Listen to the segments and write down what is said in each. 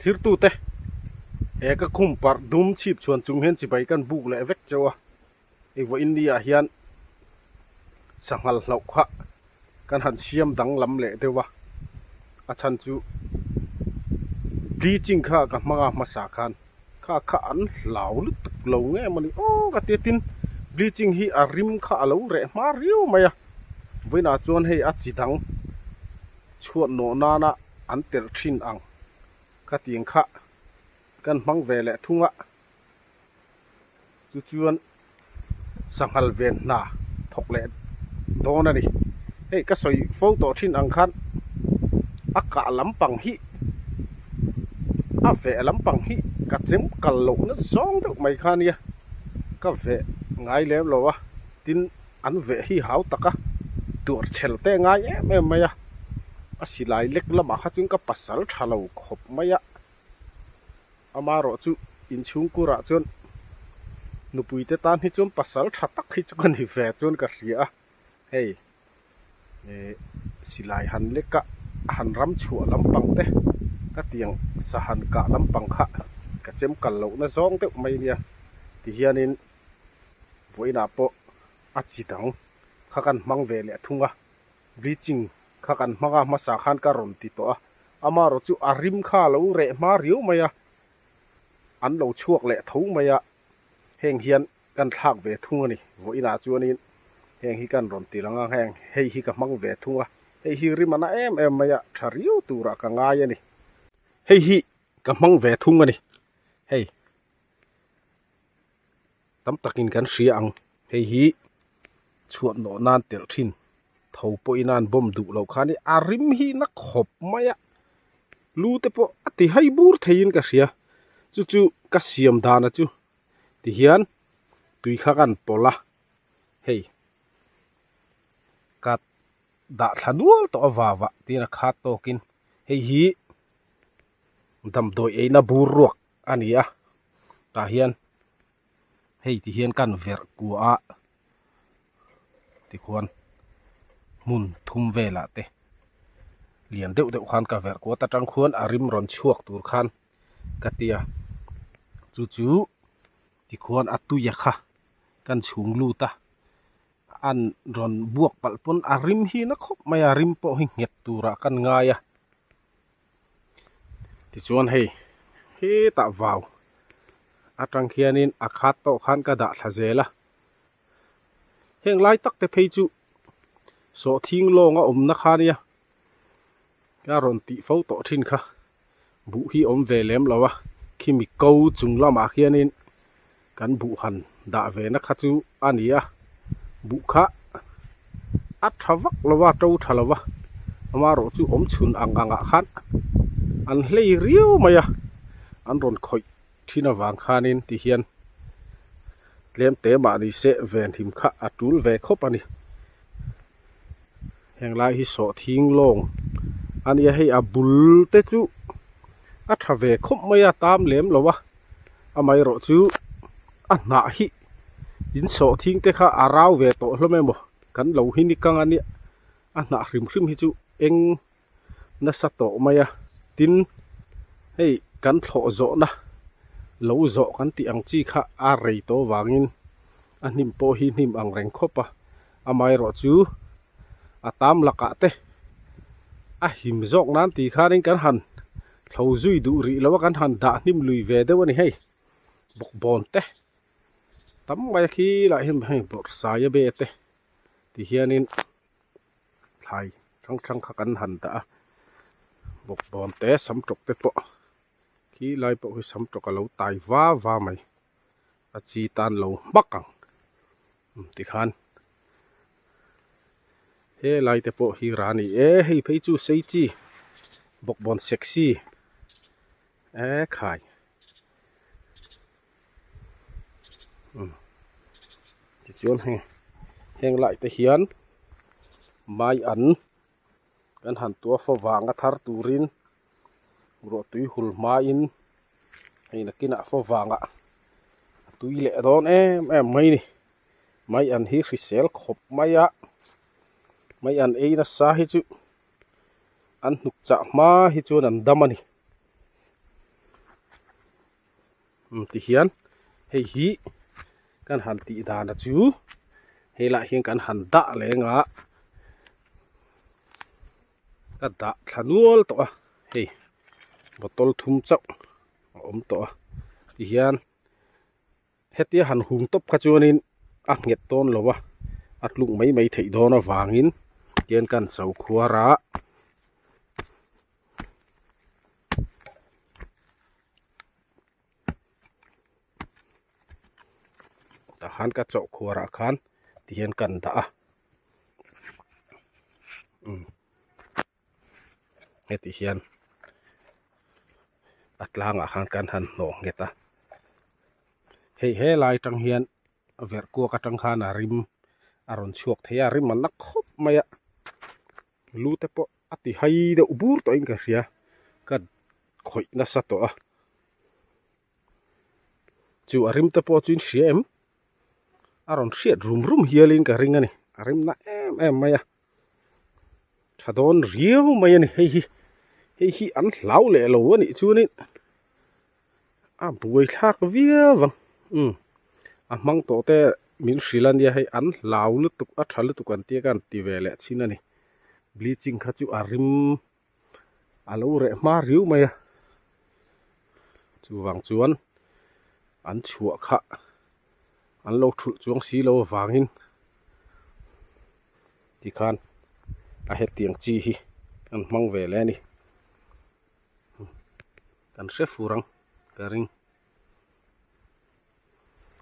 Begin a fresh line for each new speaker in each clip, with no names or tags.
thir tu te e ka khum par dum chip chuan chung hen chi bai kan buk le vek chawa e vo India hian sangal hlau kha kan han siam dang lam le dewa a chan chu bleaching kha ka manga masa khan kha an lau lu tuk lo nge mani o ka te tin bleaching hi a rim kha lo re ma riu maya voina chuan hei a chi dang chuan no na na an ter thin ang ka tiang kha kan mang ve le thunga chu chuan sangal ven na thok le don ani hei ka soi photo thin ang khan aka lampang hi a ve lampang hi ka chem kal lo na zong deuh mai khan ya ka ve ngai le lo wa tin an ve hi hau taka tur chel te ngai em maya a silai lek lama kha chung ka pasal thalo khop maya amaro chu in chung kura chon nupui te tan hi chum pasal thatak hi chukan hi ve chon ka hria hei silai han leka han ram chu lampang te ka tiang sahan ka lampang kha ka chem kal lo na zong te mai nia ti hianin voina po a chi dang kha kan mang ve le thunga bleaching kha kan manga masa khan ka ron ti to a amaro chu arim kha lo re ma riu maya an lo chuak le tho maya heng hian kan thak ve thunga ni voina chuanin heng hi kan ron ti langa heng hei hi ka mang ve thunga hei hi rimana em maya thariu tura ka ngai ani hei hi ka mang ve thunga ni hei tam takin kan hria ang hei hi chuan no nan tel thin tho po inan bom du lo khani arim hi na khop maya lu te po ati hai bur thein ka hria chu chu ka siam dana chu ti hian tui kha kan pola hei kat da thanual to awawa tina kha tokin hei hi dam doi e na bur ruak ania ta hian hei ti hian kan ver ku a ti khuan mun thum vela te lian deuh deuh khan ka ver ko ta tang khuan arim ron chuak tur khan katia chu chu ti khuan atu ya kha kan chung lu ta an ron buak palpon arim hi na khop maya rim po hi nget tura kan ngaya ti chuan hei he ta vaw atang khianin akhat to khan ka da thazela heng lai tak te phei chu so thing longa na khania ka ron ti fo to thin kha bu hi ve lem lawa khimi ko chung lama khianin kan bu han da ve na kha chu ania bu kha a thawak lawa to thalawa amaro chu chun anga khan an hlei riu maya an ron khoi thina wang khanin ti hian lem te ma ni se ven him kha atul ve khop ani heng lai hi so thing long ania hei abul te chu a thave khop maya tam lem lawa amai ro chu a na hi in so thing te kha arau ve to hlome mo kan lo hi ni kang ani a na hrim hi chu eng na sa to maya tin hei kan thlo zo na lo zo kan ti ang chi kha a rei to wangin a nim po hi nim ang reng khopa amai ro chu atam laka te a him zok nan ti kharin kan han thlo zui du ri lawa kan han da nim lui ve dewani hei bok bon te tam mai khi la him hei bor sa ya be te ti hianin thai thang kha kan han da bok bon te sam tok te po khi lai po hi sam tok lo tai wa mai a chi tan lo bakang ti khan he lai te po hi rani hei phei chu sei chi bok bon sexy khai ti chuan heng lai te hian mai an kan han tua fo wanga thar turin ro tui hul ma in hei na kina fo wanga tui le don em mai ni mai an hi hrisel khop maya mai an e na sa hi chu an nuk cha ma hi chu an damani ti hian hei hi kan han ti dan chu hei la hian kan han da lenga ka da thanual to a hei botol thum chau om to a ti hian hetia han hung top kha chuanin a nget ton lowa atlung mai thei dona wangin tian kan chau khuara ta han ka chau khuara khan tian kan da a heti hian atlanga khan kan han no ngeta hei lai tang hian ver ko ka tang khan a rim aron chuak theya rim man nak khop maya lu te po ati hai de ubur to in ka ria ka khoi na sa to a chu arim te po chin siem aron siat rum hialin ka ringa ni arim na em maya thadon riu maya ni hei an hlau le lo ni chu ni a buai thak via wang a mang to te min Sri Lanka hei an lau lu tuk a thal tu kan tia kan ti ve le china ni bleaching kha chu arim alo re ma riu maya chu wang chuan an chua kha an lo thul chuang si lo wangin ti khan a het tiang chi hi an mang ve le ni kan se furang ka ring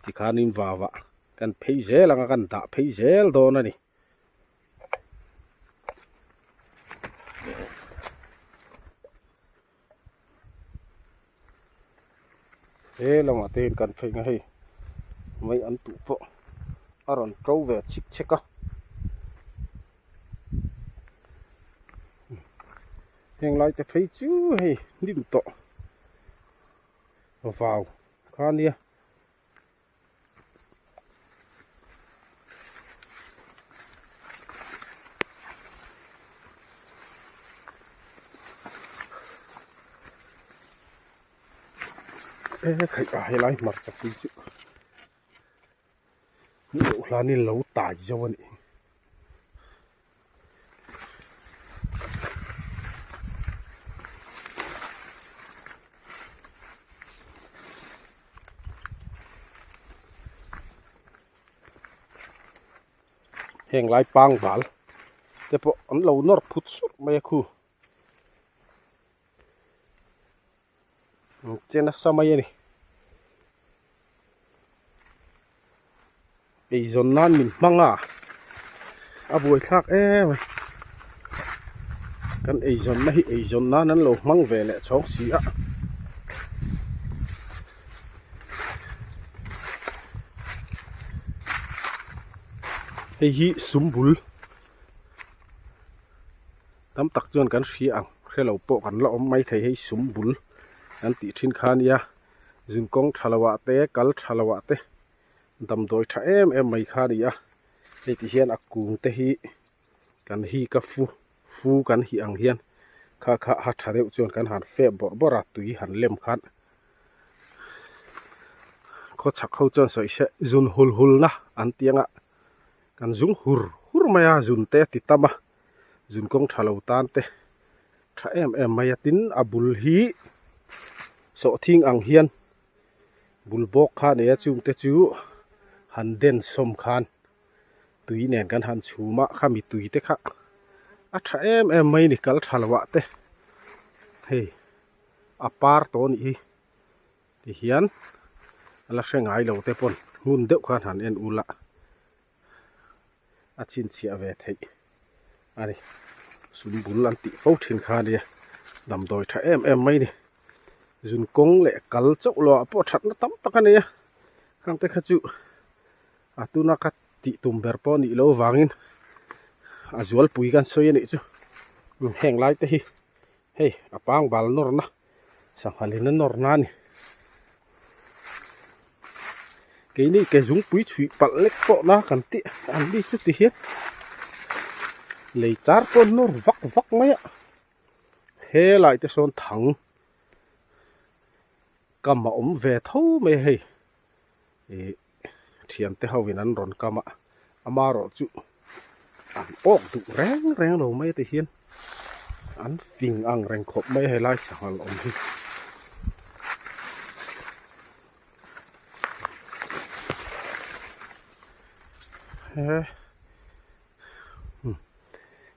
ti khan in wawa kan phei zel anga kan da phei zel do na ni e lama ten kan phei nga hei mai an tu po aron trâu ve chik cheka heng lai te phei chu hei dim to vào khan dia khai ai lai mar chak chu ni lo hlani lo tai jawani heng lai pang bal te po an lo nor phut sur mai khu chena samay ni ei zon nan min manga a buai thak em kan ei zon na hi ei zon nan an lo mang ve le chok si a hei hi sumbul tam tak chuan kan hri ang khelo po kan la om mai thei hei sumbul an ti thin khan ya zun kong thalawa te kal thalawa te dam doi tha em mai kha ria hei ti hian akung te hi kan hi ka fu kan hi ang hian kha ha thareu chuan kan han fe bor tui han lem khan kho chak ho chuan soi se zun hul na an tianga kan zung hur maya zun te ti tama zun kong thalo tan te tha em maya tin abul hi so thing ang hian bulbok khan e chung te chu han den som khan tui nen kan han chuma khami tui te kha a tha em mai ni kal thalwa te hei apar to ni hi ti hian ala hrengai lo te pon hun deuh khan han en ula a chin chia ve thei ani sumbul an ti fo thin kha dia dam doi tha em mai ni zun kong le kal chok lo po that na tam takania kang te khachu atuna ka ti tumber po ni lo wangin azual pui kan soi ni chu heng lai te hi hei apang bal nor na sanghalin nor na ni cái này cái dùng quý thủy bật lệch bộ na cần tị ăn đi chút tí hết lấy char con nó vắc mấy ạ thế lại cái son thẳng cầm mà về thâu mê hay thiền tế hậu vì nắn rộn cầm ạ ama rõ chú ăn ốc tụ ráng ráng đầu mê tế hiên ăn phình ăn ràng khộp mê hay lai chẳng hoàn lộn hi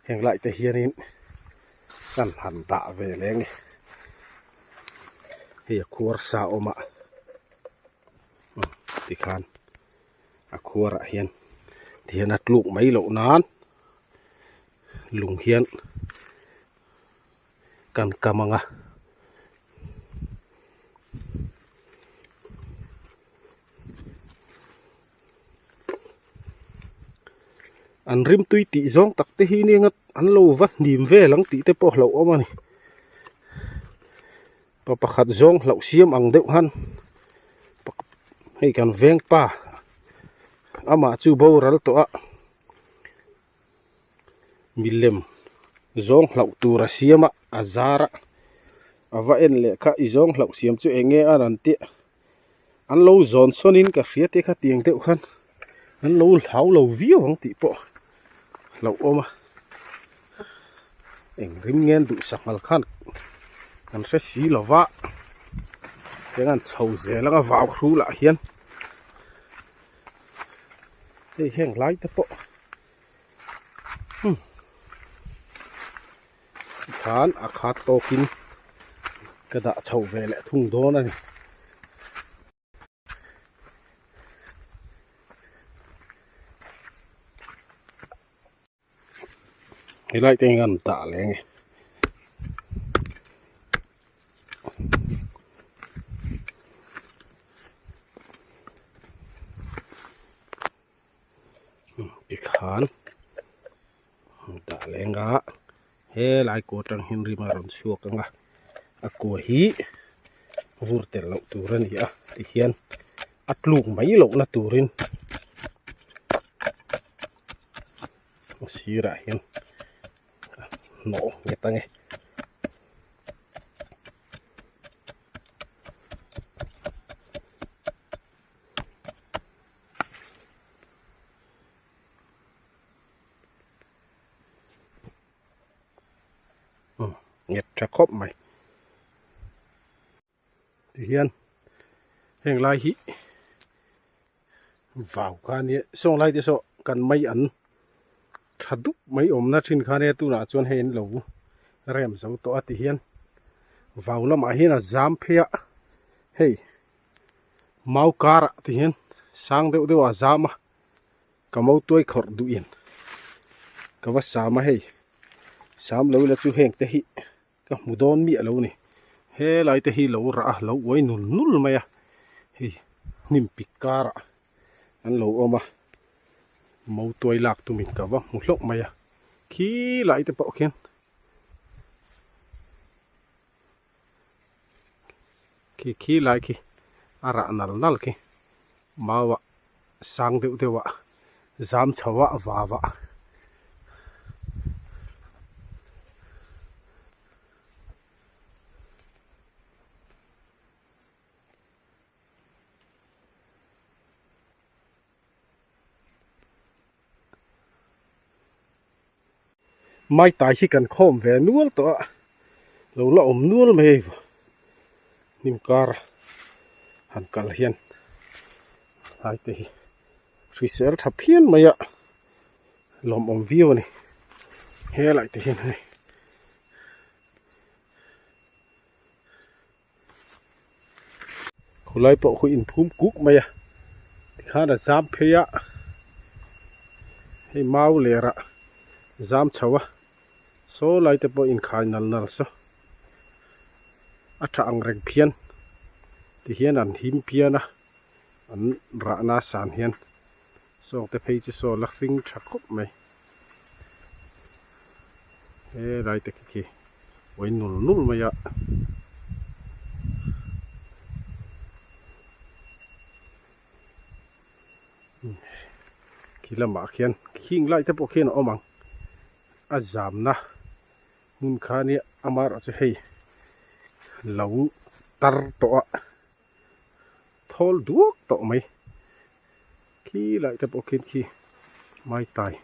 hẹn lại tế hiên in ăn hẳn tạ về lên này hi kuar sa oma tikhan akuara hian thian at luk mai lo nan lung hian kan kamanga an rim tui ti zong tak te hi ni ngat an lo va nim ve lang ti te po lo oma ni pa pakhat zong lo siam ang deuh han hei kan veng pa ama chu bo ral to a milem zong lo tura siama azara ava en le kha i zong lo siam chu enge anan ti an lo zon sonin ka hria te kha tiang deuh khan an lo hau lo viu ang ti po lo oma eng rim ngen du sangal khan an se si lova tengan chho zelanga vaw khru la hian hei heng lai te po khan a khat to kin kada chho ve le thung don ani hei lai tengan ta lenge khan ta lenga he lai ko tang hin ri ma ron suak anga a ko hi vur tel lo turan hi a ti hian atluk mai lo na turin sira hian no ngetange nhặt ra khóc mày thì hiền hẹn lai hí vào khan nhé xong lai thì so cần mấy ẩn thật đúc mấy ôm na trên khan nhé tu nã chuan hẹn lâu rem dấu to thì hiền vào nó mà hiền là dám phê hey mau cara thì hiền sang đều đều à dám à cả mau tuổi khort duin cả vắt sám hey sám lâu là chú hẹn thế hi cái mù đòn mía lâu nè he lại thế hi lâu ra lâu quay nul nul mày à hi nim pikara anh lâu ôm à mau tuổi lạc tụi mình cả vong một lốc mày à khi lại thế bảo khen khi lại khi ara nal nal khi mau à sang điệu điệu à dám cháu à vả mai tài chỉ cần khom về nuôi to lâu là ôm nuôi mày nim car han kal hiền hai tê freezer thap hiền mày ạ lom ôm view này he lại tê hiền này khổ lại bộ khối in phum cúc mày ạ khá là dám phê ạ hay mau lẹ ra dám cháu à số lại tập bộ in khai nal so à thằng rèn phiền thì hiền ăn him phiền à ăn rạ na sàn hiền so tập hay chỉ so lắc phinh chặt khúc mày ê lại tập kì quay nul nul mày ạ khi làm mà khiên khi lại tập bộ khiên ôm bằng à giảm na hun khá ni amar cho hay lâu tar to thol duok to mai khi lại tập ok khi mai tài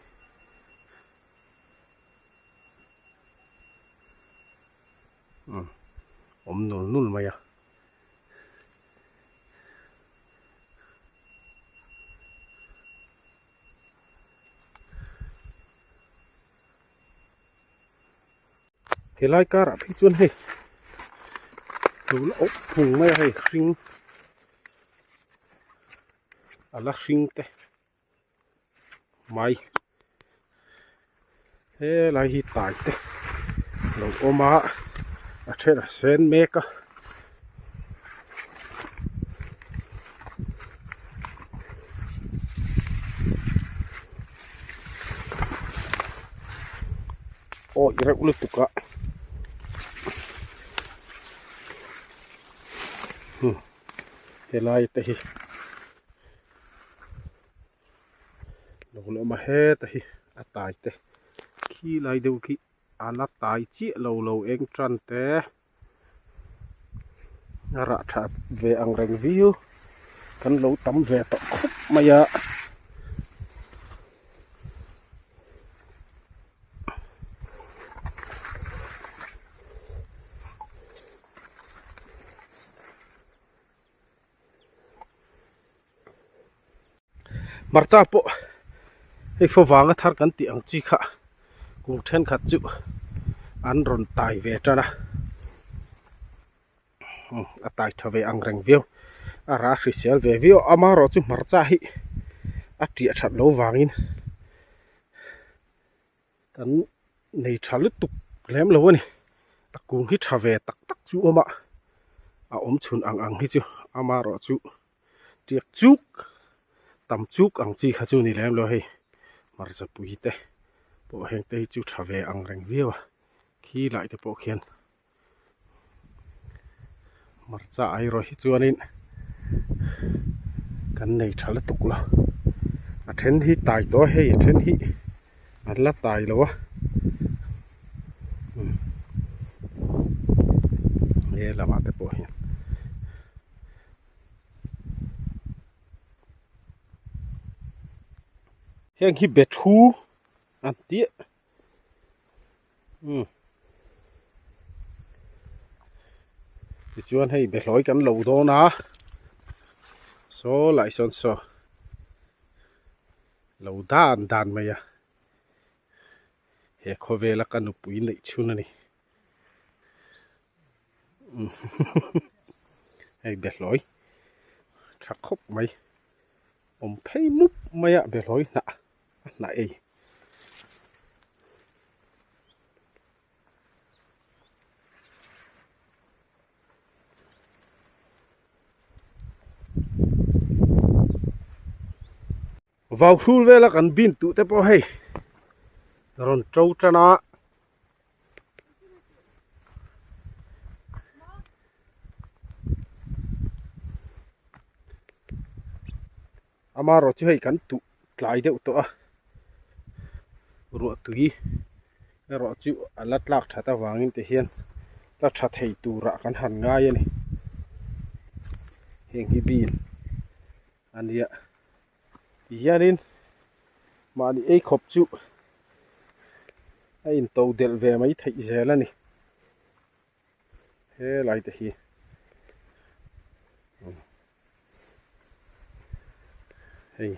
nôn nôn mày à thì lai cả rạp hết chuôn hay ốp thùng mày hay khinh là khinh te mai thế lại hi tài te lâu ôm thế là sen mẹ cả ôi rất lực tục cả thế lại thì lâu nữa mà hết thì tài te khi lại đâu khi là tài chỉ lâu lâu anh trăn te ra tháp về ăn rành view kan lâu tắm về tận khúc mày ạ mar cha po hei phô vàng thar kan ti ang chi kha cùng then khát chịu ăn rồn tài về cho na tài cho về ăn rành view ra khi xel về view ama ro chu mar cha hi tia chat lo wangin kan nei thal tuk lem lo ni takung hi tha ve tak tak chu oma om chun ang hi chu ama ro chu tiek chuk tam chuk ang chi kha chu ni lem lo hei mar cha pui te bộ heng te chu tha ve ang reng view khi lại te po khian mar cha ai ro hi chuanin kan nei thal tuk lo a then hi tai to hei a then hi an la tai lo wa ye la ma te po hian heng hi bet hu an tia thì chuan hay bet lối cắn lầu đó na số lại son so lầu đan đan mày à he khó về là căn bụi này chun này hay bet lối thắc khóc mày thấy múc mày à bet lối nè này vào khu về là cần pin tụ tế po hay rồi trâu cho nó ama rồi chứ hay cần tụ lại đeo tụ ruột tùy rồi chứ lát lạc thà ta vàng thì hiền lát thà thầy tụ ra cần hẳn ngay này hiện cái pin anh đi ạ giờ nên mà đi ấy khop chú ấy tàu del về mấy thầy dễ là nè thế lại thì hey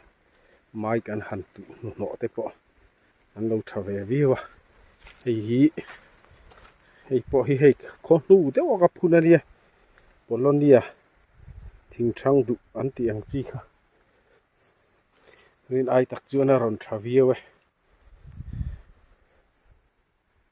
mai cần hẳn tụ nọ thế po anh lâu trở về view à hey po hey có nu thế có gặp phun đi po lon đi à thình trăng tụ anh tiang chi cả nên ai tắc chưa na ron trả view ấy